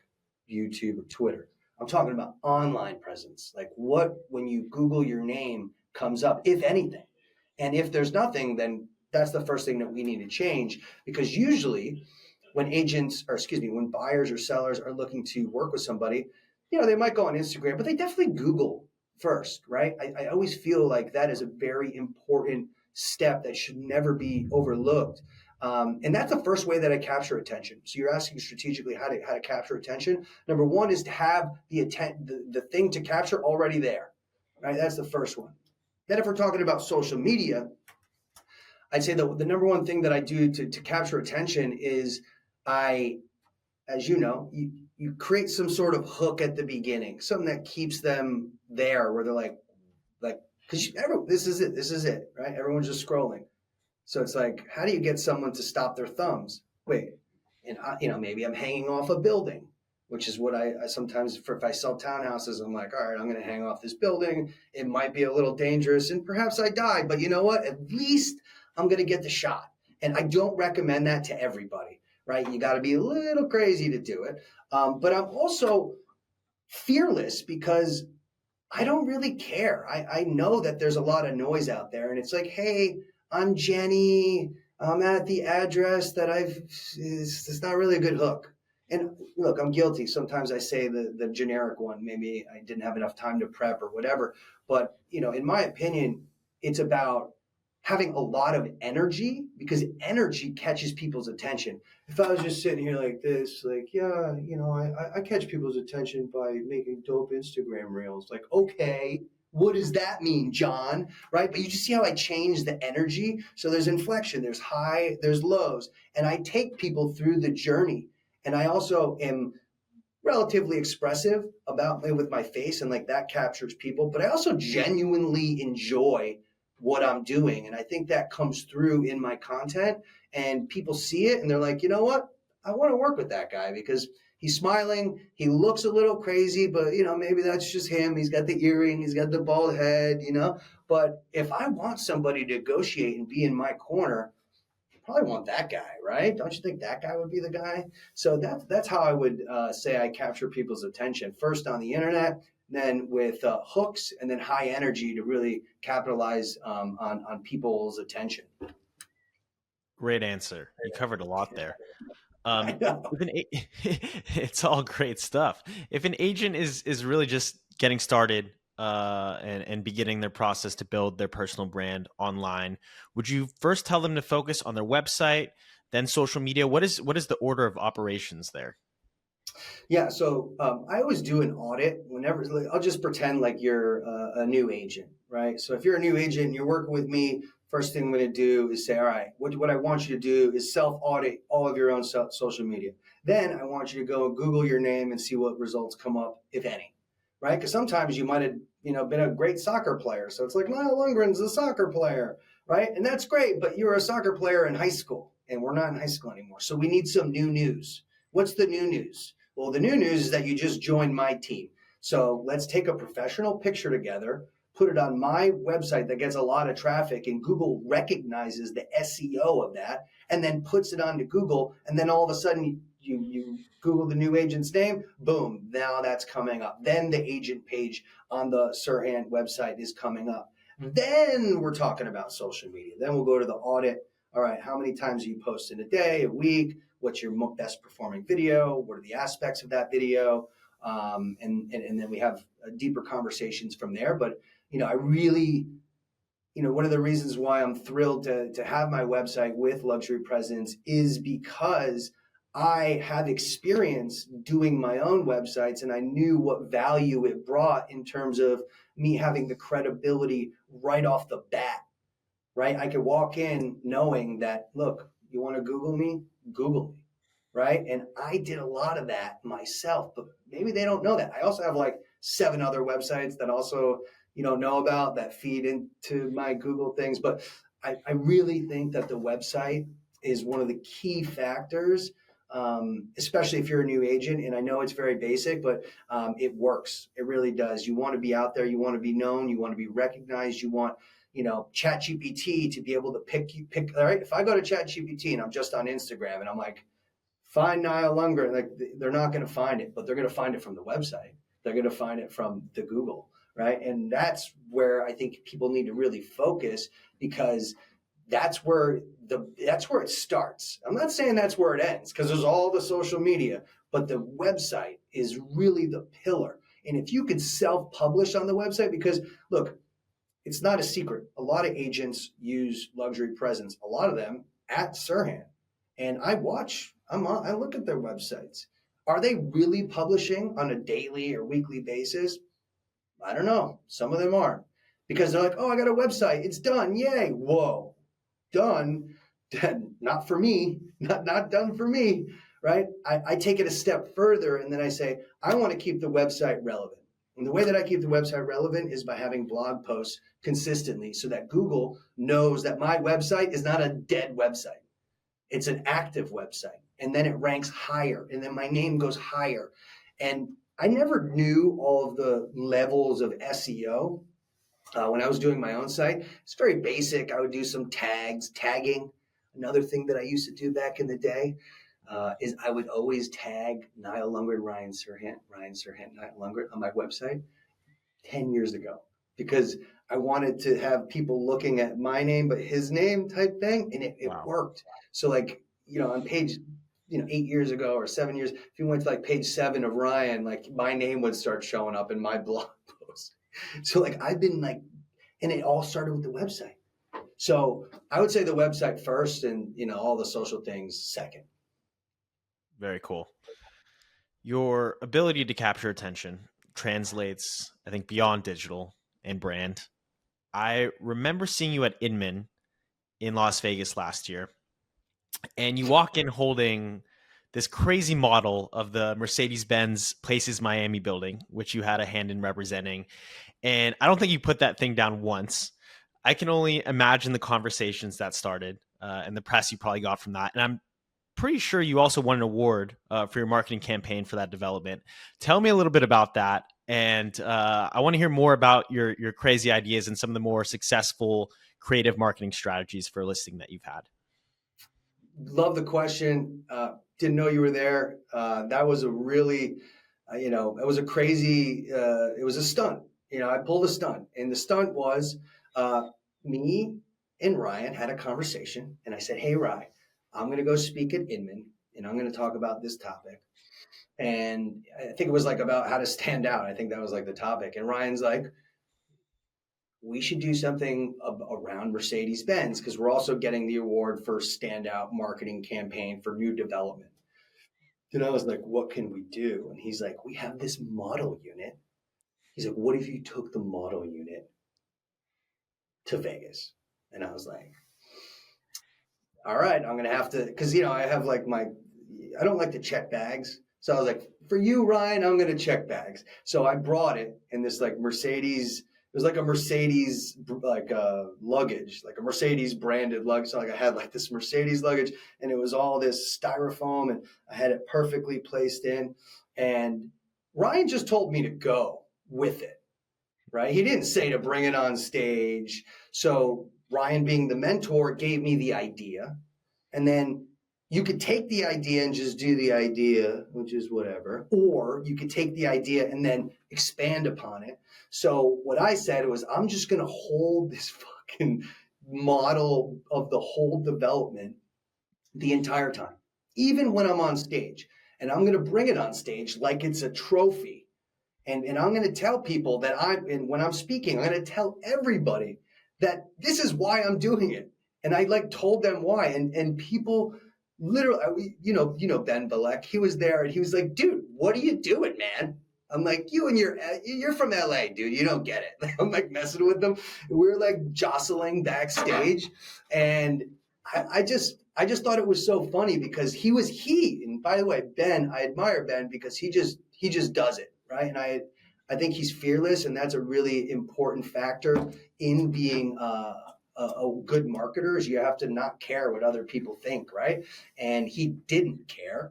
YouTube, or Twitter. I'm talking about online presence. Like what, when you Google your name, comes up, if anything. And if there's nothing, then that's the first thing that we need to change. Because usually when when buyers or sellers are looking to work with somebody, they might go on Instagram, but they definitely Google first, right? I always feel like that is a very important step that should never be overlooked. And that's the first way that I capture attention. So you're asking strategically how to capture attention. Number one is to have the thing to capture already there, right? That's the first one. Then if we're talking about social media, I'd say the number one thing that I do to capture attention is as you know, you create some sort of hook at the beginning, something that keeps them there where they're like, because this is it, right? Everyone's just scrolling. So it's like, how do you get someone to stop their thumbs? Wait, and maybe I'm hanging off a building, which is what I sometimes, if I sell townhouses, I'm like, all right, I'm going to hang off this building. It might be a little dangerous and perhaps I die, but you know what? At least I'm going to get the shot. And I don't recommend that to everybody, right? You got to be a little crazy to do it. But I'm also fearless because I don't really care. I know that there's a lot of noise out there, and it's like, hey, I'm Jenny. I'm at the address that it's not really a good hook. And look, I'm guilty. Sometimes I say the generic one. Maybe I didn't have enough time to prep or whatever. But, in my opinion, it's about having a lot of energy, because energy catches people's attention. If I was just sitting here like this, like, yeah, I catch people's attention by making dope Instagram reels. Like, okay, what does that mean, John? Right? But you just see how I change the energy. So there's inflection, there's high, there's lows. And I take people through the journey. And I also am relatively expressive with my face, and like that captures people. But I also genuinely enjoy what I'm doing. And I think that comes through in my content, and people see it and they're like, you know what? I want to work with that guy because He's smiling. He looks a little crazy, but maybe that's just him. He's got the earring. He's got the bald head. But if I want somebody to negotiate and be in my corner, I probably want that guy, right? Don't you think that guy would be the guy? So that's how I would say I capture people's attention. First on the internet, then with hooks, and then high energy to really capitalize on people's attention.
Great answer. You covered a lot there.
I know.
It's all great stuff. If an agent is really just getting started and beginning their process to build their personal brand online, would you first tell them to focus on their website, then social media? What is the order of operations there?
Yeah, so I always do an audit whenever. I'll just pretend like you're a new agent, right? So if you're a new agent and you're working with me, first thing I'm going to do is say, all right, what I want you to do is self-audit all of your own social media. Then I want you to go and Google your name and see what results come up, if any, right? Because sometimes you might have been a great soccer player, so it's like Nile Lundgren's a soccer player, right? And that's great, but you were a soccer player in high school, and we're not in high school anymore. So we need some new news. What's the new news? Well, the new news is that you just joined my team. So let's take a professional picture together, put it on my website that gets a lot of traffic, and Google recognizes the SEO of that and then puts it onto Google. And then all of a sudden you Google the new agent's name, boom, now that's coming up. Then the agent page on the Serhant website is coming up. Then we're talking about social media. Then we'll go to the audit. All right, how many times are you posting a day, a week? What's your best performing video? What are the aspects of that video? And then we have deeper conversations from there. But, I really, one of the reasons why I'm thrilled to have my website with Luxury Presence is because I have experience doing my own websites, and I knew what value it brought in terms of me having the credibility right off the bat, right? I could walk in knowing that, look, you want to Google me? Google me, right? And I did a lot of that myself, but maybe they don't know that. I also have like 7 other websites that also know about that feed into my Google things. But I really think that the website is one of the key factors, especially if you're a new agent. And I know it's very basic, but it works. It really does. You want to be out there. You want to be known. You want to be recognized. You want ChatGPT to be able to pick. All right, if I go to ChatGPT and I'm just on Instagram and I'm like, find Nile Lundgren, like they're not going to find it, but they're going to find it from the website. They're going to find it from the Google, right? And that's where I think people need to really focus, because that's where it starts. I'm not saying that's where it ends, because there's all the social media, but the website is really the pillar. And if you could self-publish on the website, because look, it's not a secret. A lot of agents use Luxury Presence, a lot of them at Serhant. And I look at their websites. Are they really publishing on a daily or weekly basis? I don't know. Some of them aren't, because they're like, oh, I got a website. It's done. Yay. Whoa. Done. Not for me. Not done for me. Right? I take it a step further, and then I say, I want to keep the website relevant. And the way that I keep the website relevant is by having blog posts consistently, so that Google knows that my website is not a dead website. It's an active website. And then it ranks higher. And then my name goes higher. And I never knew all of the levels of SEO when I was doing my own site. It's very basic. I would do some tagging. Another thing that I used to do back in the day is I would always tag Nile Lundgren, Ryan Serhant, Nile Lundgren on my website 10 years ago, because I wanted to have people looking at my name, but his name type thing. And it
Wow.
worked. So like, on page, 8 years ago or 7 years, if you went to like page 7 of Ryan, like my name would start showing up in my blog post. So like I've been like, and it all started with the website. So I would say the website first, and all the social things second.
Very cool. Your ability to capture attention translates, I think, beyond digital and brand. I remember seeing you at Inman in Las Vegas last year, and you walk in holding this crazy model of the Mercedes-Benz Places Miami building, which you had a hand in representing. And I don't think you put that thing down once. I can only imagine the conversations that started and the press you probably got from that. And I'm pretty sure you also won an award for your marketing campaign for that development. Tell me a little bit about that. And I want to hear more about your crazy ideas and some of the more successful creative marketing strategies for a listing that you've had.
Love the question. Didn't know you were there. That was a really, it was a crazy, it was a stunt. I pulled a stunt, and the stunt was me and Ryan had a conversation, and I said, "Hey, Ryan, I'm going to go speak at Inman, and I'm going to talk about this topic." And I think it was like about how to stand out. I think that was like the topic. And Ryan's like, "We should do something around Mercedes-Benz because we're also getting the award for standout marketing campaign for new development." And I was like, "What can we do?" And he's like, "We have this model unit." He's like, "What if you took the model unit to Vegas?" And I was like, "All right, I'm going to have to," because, I have like I don't like to check bags. So I was like, "For you, Ryan, I'm going to check bags." So I brought it in this like Mercedes. It was like a Mercedes like luggage, like a Mercedes branded luggage. So like I had like this Mercedes luggage, and it was all this styrofoam, and I had it perfectly placed in. And Ryan just told me to go with it, right? He didn't say to bring it on stage. So Ryan, being the mentor, gave me the idea, and then you could take the idea and just do the idea, which is whatever, or you could take the idea and then expand upon it. So what I said was, I'm just going to hold this fucking model of the whole development the entire time, even when I'm on stage. And I'm going to bring it on stage like it's a trophy. And I'm going to tell people that when I'm speaking, I'm going to tell everybody that this is why I'm doing it. And I like told them why. And people literally, Ben Balek, he was there, and he was like, "Dude, what are you doing, man?" I'm like, you're from LA, dude. You don't get it." I'm like messing with them. We were like jostling backstage. And I just thought it was so funny because and by the way, Ben, I admire Ben because he just does it. Right. And I think he's fearless, and that's a really important factor in being a good marketer. Is you have to not care what other people think, right? And he didn't care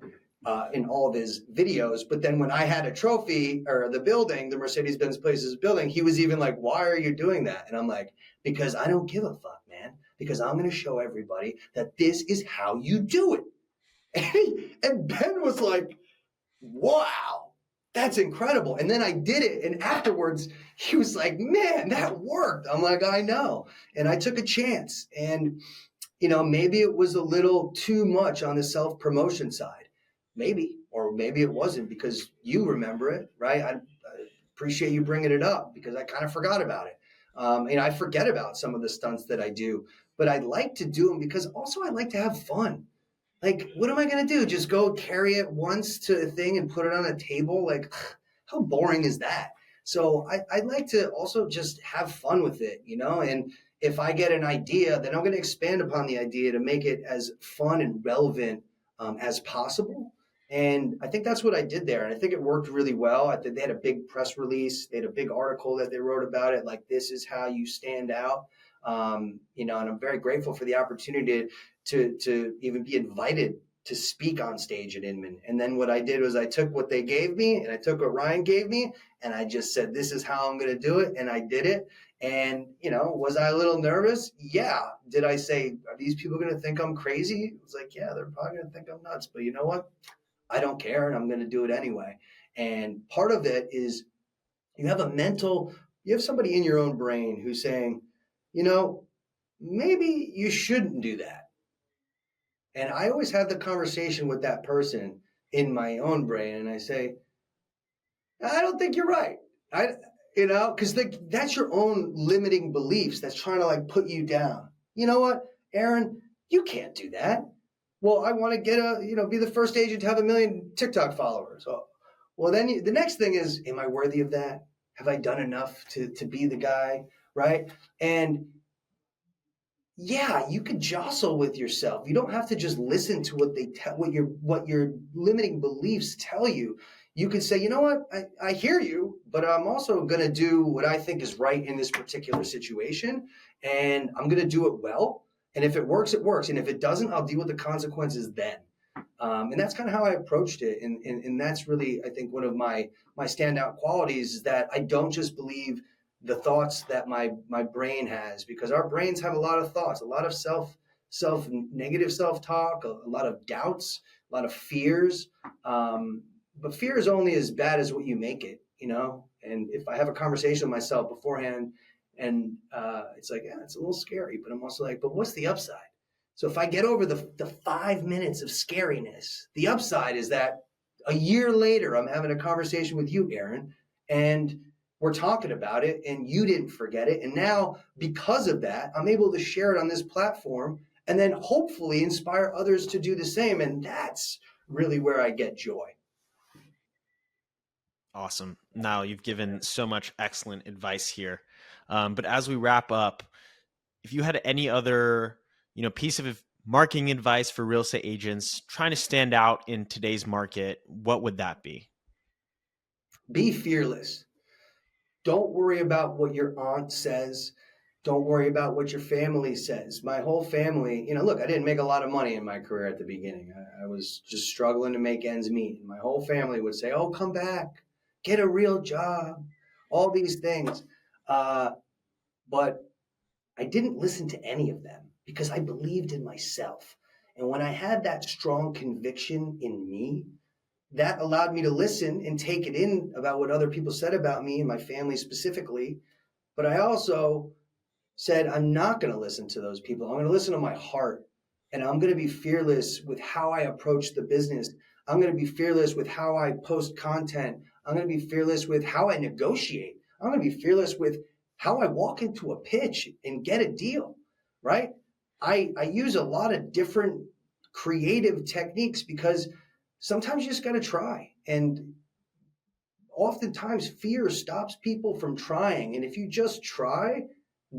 in all of his videos. But then when I had a trophy or the building, the Mercedes-Benz Places building, he was even like, "Why are you doing that?" And I'm like, "Because I don't give a fuck, man. Because I'm going to show everybody that this is how you do it." And Ben was like, "Wow, that's incredible." And then I did it. And afterwards, he was like, "Man, that worked." I'm like, "I know." And I took a chance. And, maybe it was a little too much on the self-promotion side. Maybe, or maybe it wasn't because you remember it, right? I appreciate you bringing it up because I kind of forgot about it. I forget about some of the stunts that I do, but I like to do them because also I like to have fun. Like, what am I going to do? Just go carry it once to a thing and put it on a table? Like, how boring is that? So I like to also just have fun with it, and if I get an idea, then I'm going to expand upon the idea to make it as fun and relevant as possible. And I think that's what I did there. And I think it worked really well. I think they had a big press release. They had a big article that they wrote about it. Like, this is how you stand out. And I'm very grateful for the opportunity to even be invited to speak on stage at Inman. And then what I did was I took what they gave me and I took what Ryan gave me and I just said, "This is how I'm going to do it." And I did it. And, was I a little nervous? Yeah. Did I say, "Are these people going to think I'm crazy?" It was like, yeah, they're probably going to think I'm nuts. But you know what? I don't care, and I'm going to do it anyway. And part of it is you have somebody in your own brain who's saying, maybe you shouldn't do that. And I always have the conversation with that person in my own brain, and I say, "I don't think you're right." Because that's your own limiting beliefs that's trying to like put you down. You know what, Aaron, you can't do that. Well, I want to be the first agent to have 1 million TikTok followers. Oh, well, then the next thing is, am I worthy of that? Have I done enough to be the guy, right? And yeah, you could jostle with yourself. You don't have to just listen to what your limiting beliefs tell you. You could say, "You know what? I hear you, but I'm also going to do what I think is right in this particular situation, and I'm going to do it well. And if it works, it works. And if it doesn't, I'll deal with the consequences then." And that's kind of how I approached it. And that's really, I think, one of my standout qualities is that I don't just believe the thoughts that my brain has, because our brains have a lot of thoughts, a lot of negative self-talk, a lot of doubts, a lot of fears. But fear is only as bad as what you make it, you know? And if I have a conversation with myself beforehand and it's like, yeah, it's a little scary, but I'm also like, but what's the upside? So if I get over the 5 minutes of scariness, the upside is that a year later, I'm having a conversation with you, Aaron, and we're talking about it, and you didn't forget it. And now, because of that, I'm able to share it on this platform and then hopefully inspire others to do the same. And that's really where I get joy.
Awesome. Now you've given so much excellent advice here. But as we wrap up, if you had any other, piece of marketing advice for real estate agents trying to stand out in today's market, what would that be?
Be fearless. Don't worry about what your aunt says. Don't worry about what your family says. My whole family, look, I didn't make a lot of money in my career at the beginning. I was just struggling to make ends meet. And my whole family would say, oh, come back, get a real job, all these things. But I didn't listen to any of them because I believed in myself. And when I had that strong conviction in me, that allowed me to listen and take it in about what other people said about me and my family specifically. But I also said, I'm not going to listen to those people. I'm going to listen to my heart, and I'm going to be fearless with how I approach the business. I'm going to be fearless with how I post content. I'm going to be fearless with how I negotiate. I'm going to be fearless with how I walk into a pitch and get a deal, right? I use a lot of different creative techniques because sometimes you just got to try. And oftentimes fear stops people from trying. And if you just try,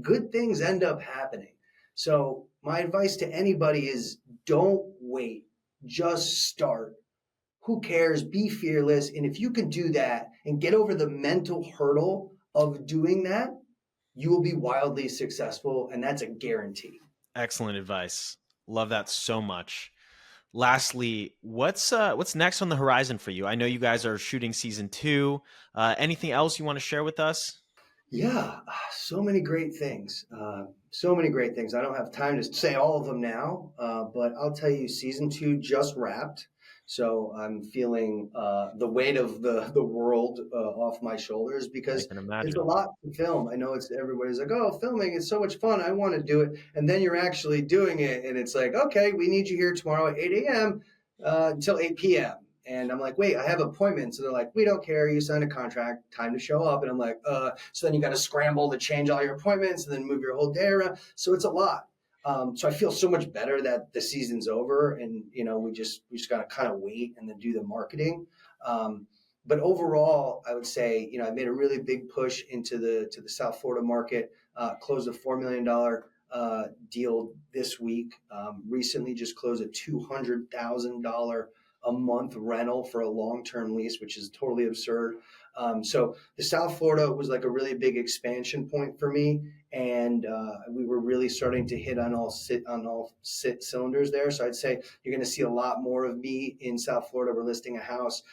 good things end up happening. So my advice to anybody is don't wait, just start. Who cares? Be fearless. And if you can do that and get over the mental hurdle of doing that, you will be wildly successful. And that's a guarantee.
Excellent advice. Love that so much. Lastly, what's next on the horizon for you? I know you guys are shooting season 2. Anything else you want to share with us?
Yeah, so many great things. So many great things. I don't have time to say all of them now, but I'll tell you, season 2 just wrapped. So I'm feeling the weight of the world off my shoulders
I
because
can
there's
imagine.
a lot to film. I know it's everybody's like, oh, filming, it's so much fun. I want to do it. And then you're actually doing it. And it's like, okay, we need you here tomorrow at 8 a.m. Until 8 p.m. And I'm like, wait, I have appointments. So they're like, we don't care. You signed a. Time to show up. And I'm like, so then you got to scramble to change all your appointments and then move your whole day around. So it's a lot. So I feel so much better that the season's over, and we just got to kind of wait and then do the marketing. But overall, I would say I made a really big push into the South Florida market. Closed a $4 million deal this week. Recently, just closed a $200,000 a month rental for a long-term lease, which is totally absurd. So the South Florida was like a really big expansion point for me, and we were really starting to hit on all cylinders there. So I'd say you're going to see a lot more of me in South Florida. We're listing a house,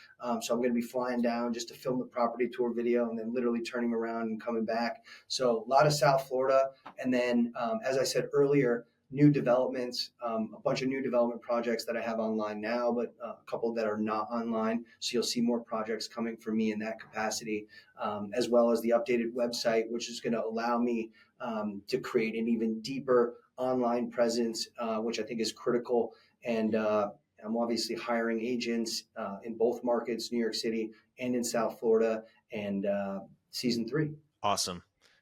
so I'm going to be flying down just to film the property tour video, and then literally turning around and coming back. So a lot of South Florida, and then as I said earlier, new developments, a bunch of new development projects that I have online now, but a couple that are not online. So you'll see more projects coming from me in that capacity, as well as the updated website, which is going to allow me to create an even deeper online presence, which I think is critical. And I'm obviously hiring agents in both markets, New York City and in South Florida, and season 3.
Awesome.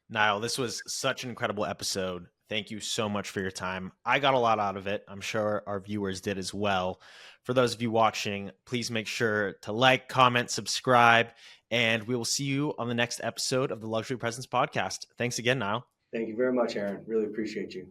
Nile, this was such an incredible episode. Thank you so much for your time. I got a lot out of it. I'm sure our viewers did as well. For those of you watching, please make sure to like, comment, subscribe, and we will see you on the next episode of the Luxury Presence Podcast. Thanks again, Nile.
Thank you very much, Aaron. Really appreciate you.